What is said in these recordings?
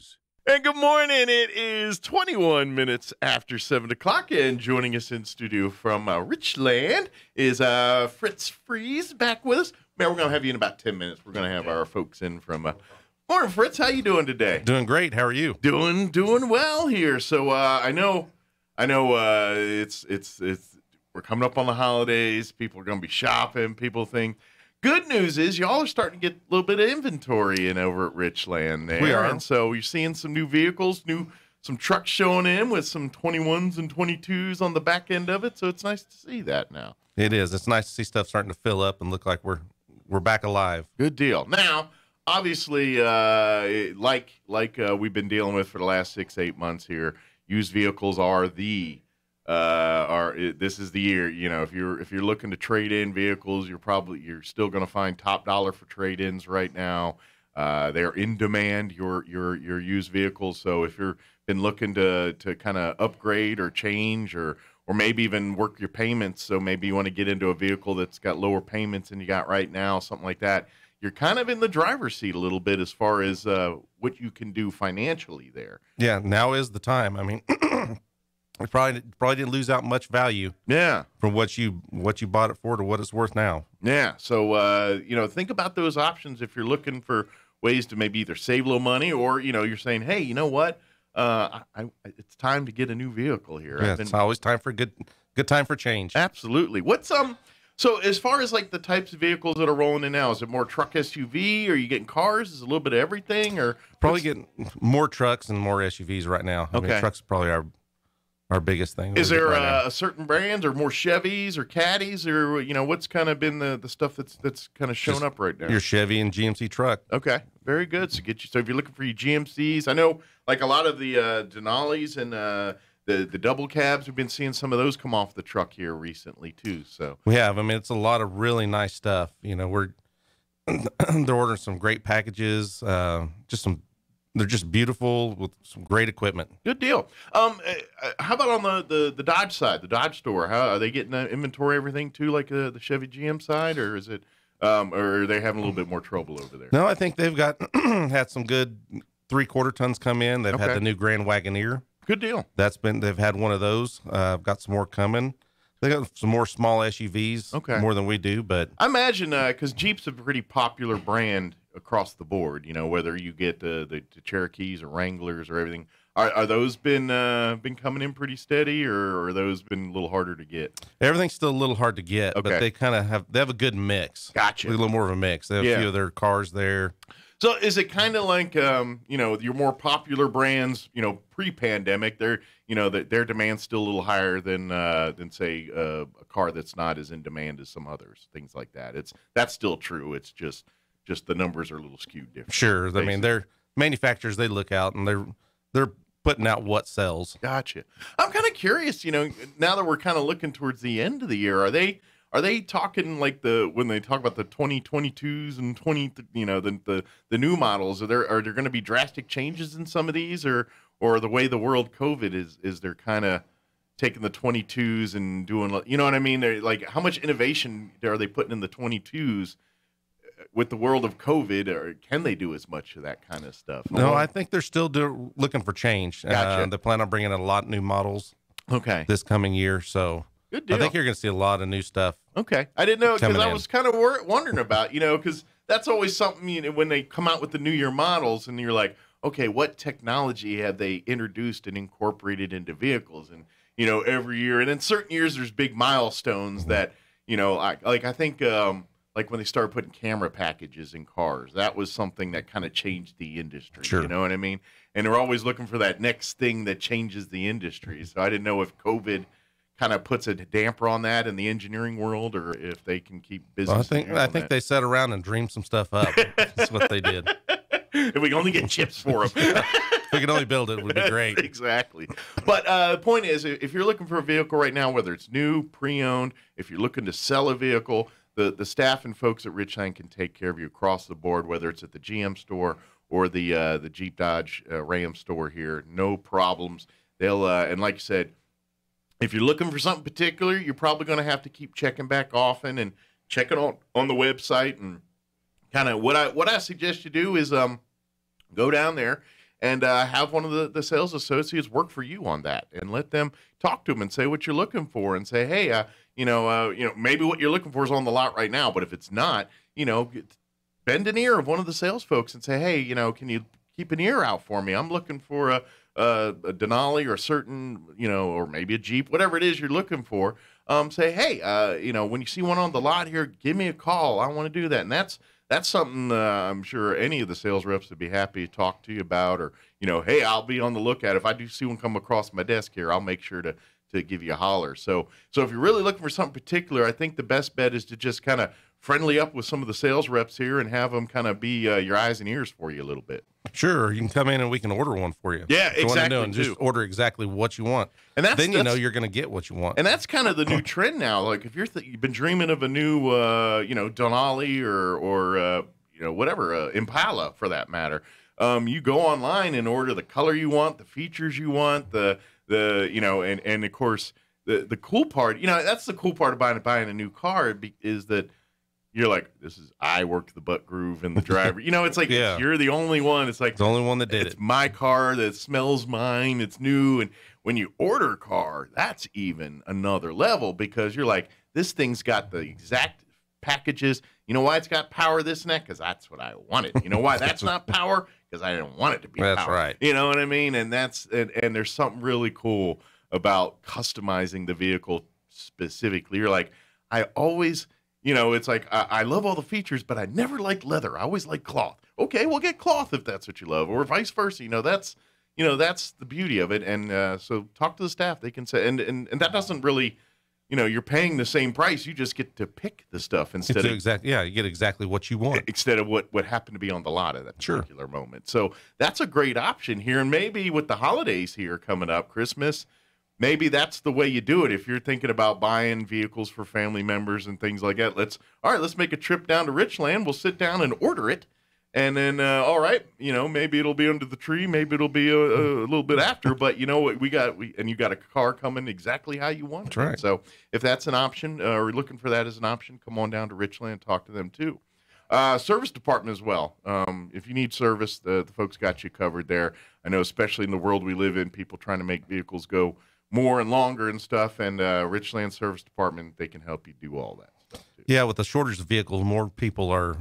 News. And good morning. It is 21 minutes after 7 o'clock, and joining us in studio from Richland is Fritz Freese back with us. Man, we're going to have you in about 10 minutes. We're going to have our folks in from morning, Fritz. How you doing today? Doing great. How are you? Doing well here. So I know it's we're coming up on the holidays. People are going to be shopping. People think. Good news is y'all are starting to get a little bit of inventory in over at Richland there. We are. And so you're seeing some new vehicles, some trucks showing in with some 21s and 22s on the back end of it. So it's nice to see that now. It is. It's nice to see stuff starting to fill up and look like we're back alive. Good deal. Now, obviously, like we've been dealing with for the last 6-8 months here, used vehicles are this is the year. You know, if you're looking to trade in vehicles, you're still going to find top dollar for trade-ins right now. They're in demand, your used vehicles. So if you've been looking to kind of upgrade or change or maybe even work your payments, so maybe you want to get into a vehicle that's got lower payments than you got right now, something like that, you're kind of in the driver's seat a little bit as far as what you can do financially there. Yeah, now is the time. I mean, you probably didn't lose out much value. Yeah, from what you bought it for to what it's worth now. Yeah, so think about those options if you're looking for ways to maybe either save a little money or you're saying, hey, you know what, it's time to get a new vehicle here. Yeah, it's always time for good time for change. Absolutely. What's so as far as like the types of vehicles that are rolling in now, is it more truck SUV? Are you getting cars? Is it a little bit of everything? Or probably getting more trucks and more SUVs right now. I mean, trucks are probably our biggest thing. Is there a certain brands or more Chevys or Caddies or, what's kind of been the stuff that's kind of shown up right now? Your Chevy and GMC truck. Okay. Very good. So if you're looking for your GMCs, I know like a lot of the Denali's and the double cabs, we've been seeing some of those come off the truck here recently too. So we have. I mean, it's a lot of really nice stuff. They're ordering some great packages, they're just beautiful with some great equipment. Good deal. How about on the Dodge side, the Dodge store? How are they getting inventory, everything too, like the Chevy GM side, or is it, or are they having a little bit more trouble over there? No, I think they've got had some good 3/4 tons come in. They've had the new Grand Wagoneer. Good deal. They've had one of those. Got some more coming. They got some more small SUVs. Okay. More than we do, but I imagine because Jeep's a pretty popular brand across the board, whether you get the Cherokees or Wranglers or everything. Are those been coming in pretty steady, or are those been a little harder to get? Everything's still a little hard to get, but they kind of have a good mix. Gotcha. A little more of a mix. They have a few of their cars there. So is it kind of like your more popular brands, pre-pandemic, their demand's still a little higher than say a car that's not as in demand as some others, things like that. That's still true. It's just the numbers are a little skewed different. Sure. Basically. I mean, they're manufacturers, they look out and they're putting out what sells. Gotcha. I'm kind of curious, now that we're kind of looking towards the end of the year, are they talking like when they talk about the 2022s and the new models, are there going to be drastic changes in some of these, or the way the world COVID is they're kind of taking the 22s and doing, what I mean? They're like, how much innovation are they putting in the 22s? With the world of COVID, or can they do as much of that kind of stuff? No, I think they're still looking for change. Gotcha. They plan on bringing in a lot of new models. Okay. This coming year, so good deal. I think you're going to see a lot of new stuff. Okay, I didn't know because I was kind of wondering about because that's always something when they come out with the New Year models, and you're like, okay, what technology have they introduced and incorporated into vehicles? And every year, and in certain years, there's big milestones that I think. Like when they started putting camera packages in cars, that was something that kind of changed the industry. Sure. You know what I mean? And they're always looking for that next thing that changes the industry. So I didn't know if COVID kind of puts a damper on that in the engineering world, or if they can keep business. Well, I think they sat around and dreamed some stuff up. That's what they did. If we can only get chips for them. If we could only build it, it would be great. Exactly. But the point is, if you're looking for a vehicle right now, whether it's new, pre-owned, if you're looking to sell a vehicle, the staff and folks at Richland can take care of you across the board, whether it's at the GM store or the Jeep Dodge Ram store here. No problems. They'll and like you said, if you're looking for something particular, you're probably going to have to keep checking back often and checking on the website. And kind of what I suggest you do is go down there and have one of the sales associates work for you on that, and let them talk to them and say what you're looking for, and say, hey, maybe what you're looking for is on the lot right now, but if it's not, bend an ear of one of the sales folks and say, hey, can you keep an ear out for me? I'm looking for a Denali or a certain, or maybe a Jeep, whatever it is you're looking for. Say, hey, when you see one on the lot here, give me a call. I want to do that. And that's something I'm sure any of the sales reps would be happy to talk to you about, or, hey, I'll be on the lookout. If I do see one come across my desk here, I'll make sure to give you a holler. So if you're really looking for something particular, I think the best bet is to just kind of friendly up with some of the sales reps here and have them kind of be your eyes and ears for you a little bit. Sure, you can come in and we can order one for you. Yeah, exactly. And just order exactly what you want, and then you're going to get what you want. And that's kind of the new trend now. Like if you've been dreaming of a new, Denali or whatever, Impala for that matter, you go online and order the color you want, the features you want, and of course the cool part, that's the cool part about buying a new car is that you're like, I worked the butt groove and the driver. It's like, you're the only one. It's like, the only one that did it's my car that smells mine. It's new. And when you order a car, that's even another level, because you're like, this thing's got the exact packages. You know why it's got power, this and that? Because that's what I wanted. You know why that's not power? Because I didn't want it to be that's power. Right. You know what I mean? And and there's something really cool about customizing the vehicle specifically. You're like, I always... it's like, I love all the features, but I never liked leather. I always liked cloth. Okay, we'll get cloth if that's what you love, or vice versa. That's the beauty of it. And so talk to the staff. They can say, and that doesn't really, you're paying the same price. You just get to pick the stuff instead of you get exactly what you want instead of what happened to be on the lot at that particular moment. So that's a great option here. And maybe with the holidays here coming up, Christmas, maybe that's the way you do it. If you're thinking about buying vehicles for family members and things like that, let's make a trip down to Richland. We'll sit down and order it. And then, maybe it'll be under the tree. Maybe it'll be a little bit after, but you got a car coming exactly how you want it. That's right. So if that's an option, or looking for that as an option, come on down to Richland, talk to them too. Service department as well. If you need service, the folks got you covered there. I know, especially in the world we live in, people trying to make vehicles go more and longer and stuff, and Richland Service Department, they can help you do all that stuff too. Yeah, with the shortage of vehicles, more people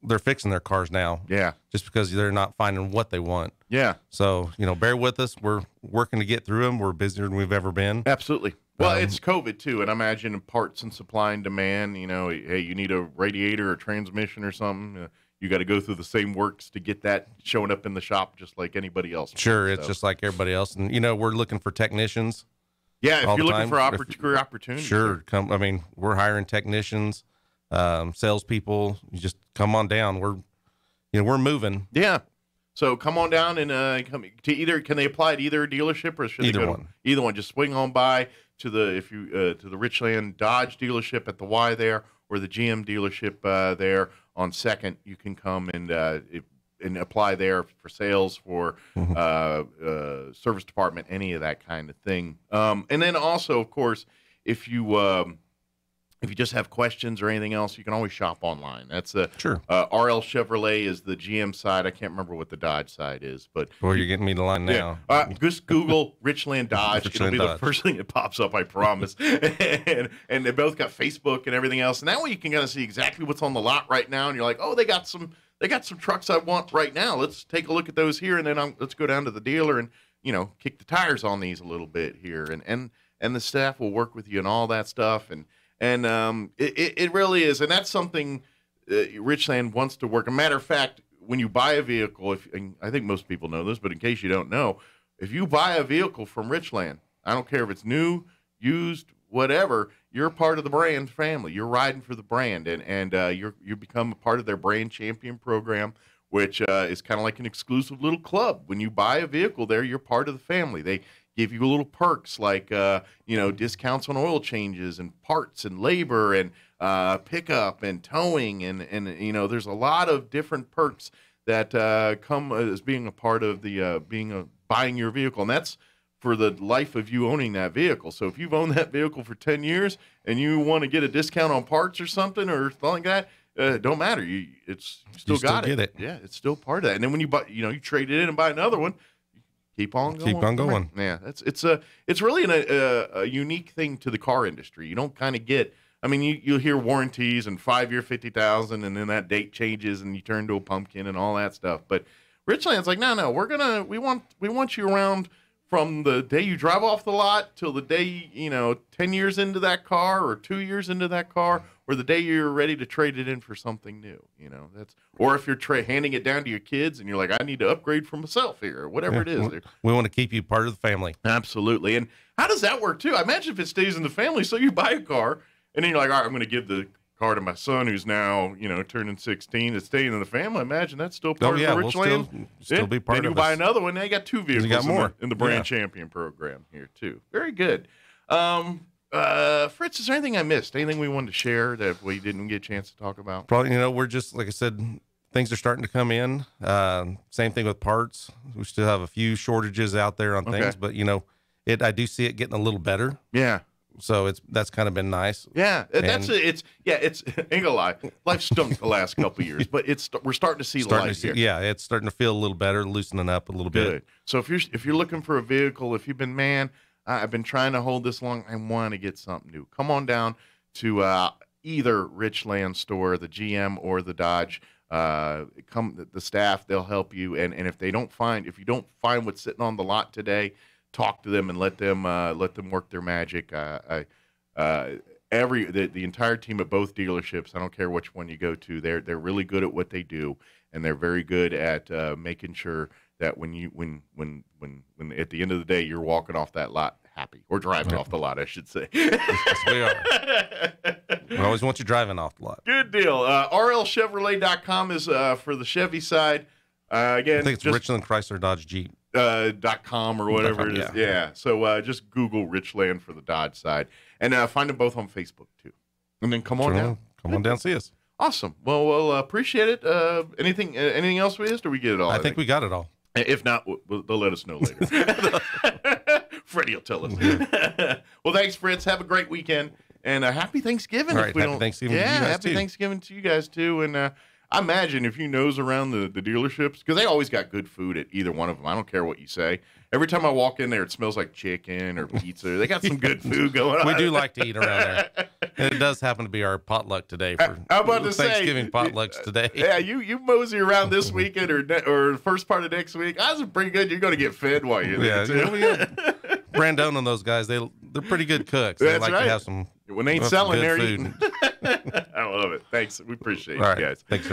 they're fixing their cars now. Yeah. Just because they're not finding what they want. Yeah. So, bear with us. We're working to get through them. We're busier than we've ever been. Absolutely. Well, it's COVID too, and I imagine parts and supply and demand, hey, you need a radiator or transmission or something, you got to go through the same works to get that showing up in the shop just like anybody else. Sure, it's just like everybody else. And, we're looking for technicians. Yeah, if you're looking for career opportunities. Sure, we're hiring technicians, salespeople. You just come on down. We're moving. Yeah. So come on down and come to either. Can they apply at either dealership, or should they go to either one? Just swing on by to the Richland Dodge dealership at the Y there, or the GM dealership there on 2nd. You can come and apply there for sales, for service department, any of that kind of thing. And then also, of course, if you just have questions or anything else, you can always shop online. That's sure. RL Chevrolet is the GM side. I can't remember what the Dodge side is, but you're getting me the line now. Just Google Richland Dodge. It'll be the first thing that pops up, I promise. and they both got Facebook and everything else, and that way you can kind of see exactly what's on the lot right now. And you're like, oh, they got some trucks I want right now. Let's take a look at those here, and then let's go down to the dealer and kick the tires on these a little bit here, and the staff will work with you and all that stuff, and it really is, and that's something Richland wants to work. As a matter of fact, when you buy a vehicle, and I think most people know this, but in case you don't know, if you buy a vehicle from Richland, I don't care if it's new, used, whatever, you're part of the brand family. You're riding for the brand, and you become a part of their brand champion program, which is kind of like an exclusive little club. When you buy a vehicle there, you're part of the family. They give you little perks like discounts on oil changes and parts and labor and pickup and towing, and there's a lot of different perks that come as being a part of the buying your vehicle, and that's for the life of you owning that vehicle. So if you've owned that vehicle for 10 years and you want to get a discount on parts or something or something like that, don't matter. You still got it. Get it. Yeah, it's still part of that. And then when you buy, you trade it in and buy another one, keep on going. Keep on going. Yeah, it's really a unique thing to the car industry. You don't kind of get. I mean, you'll hear warranties and 5-year 50,000, and then that date changes and you turn to a pumpkin and all that stuff. But Richland's like, no, we want you around from the day you drive off the lot till the day, 10 years into that car or 2 years into that car, or the day you're ready to trade it in for something new. Or if you're handing it down to your kids and you're like, I need to upgrade for myself here, or whatever it is. We want to keep you part of the family. Absolutely. And how does that work too? I imagine if it stays in the family, so you buy a car and then you're like, all right, I'm going to give the car to my son who's now, turning 16. It's staying in the family. I imagine that's still part of the Richland. Still be part then of you buy another one. Now you got 2 vehicles in the brand champion program here too. Very good. Fritz, is there anything I missed? Anything we wanted to share that we didn't get a chance to talk about? Probably, we're just, like I said, things are starting to come in. Same thing with parts. We still have a few shortages out there on things, but I do see it getting a little better. Yeah. So that's kind of been nice. Yeah, it's ain't gonna lie. Life stunk the last couple of years, but we're starting to see the light here. Yeah, it's starting to feel a little better, loosening up a little bit. So if you're looking for a vehicle, if you've been, I've been trying to hold this long, I want to get something new. Come on down to either Richland store, the GM or the Dodge. The staff, they'll help you. And if you don't find what's sitting on the lot today, talk to them and let them work their magic. The entire team at both dealerships, I don't care which one you go to, they're really good at what they do, and they're very good at making sure that when at the end of the day you're walking off that lot happy, or driving off the lot, I should say. Yes, we are. We always want you driving off the lot. Good deal. RLChevrolet.com is for the Chevy side. Again, I think it's Richland Chrysler Dodge Jeep. .com or whatever it is. Yeah. So just Google Richland for the Dodge side, and find them both on Facebook too. And then come on down. Come on down, see us. Awesome. Well, we'll appreciate it. Anything else we missed, or we get it all? I think we got it all. If not, they'll let us know later. Freddie will tell us. Well, thanks, Fritz. Have a great weekend, and happy Thanksgiving. All right, happy Thanksgiving. Yeah, to you guys happy too. Thanksgiving to you guys too, and. I imagine if you nose around the dealerships, because they always got good food at either one of them. I don't care what you say. Every time I walk in there, it smells like chicken or pizza. They got some good food going on. We do like to eat around there. And it does happen to be our potluck today for I'm about to Thanksgiving say, potlucks today. Yeah, you mosey around this weekend or first part of next week. That's pretty good. You're going to get fed while you're there, too. Brandon and those guys, they're pretty good cooks. They like to have some when they ain't selling, they're food. eating. I love it. Thanks. We appreciate All right. you guys. Thanks, sir.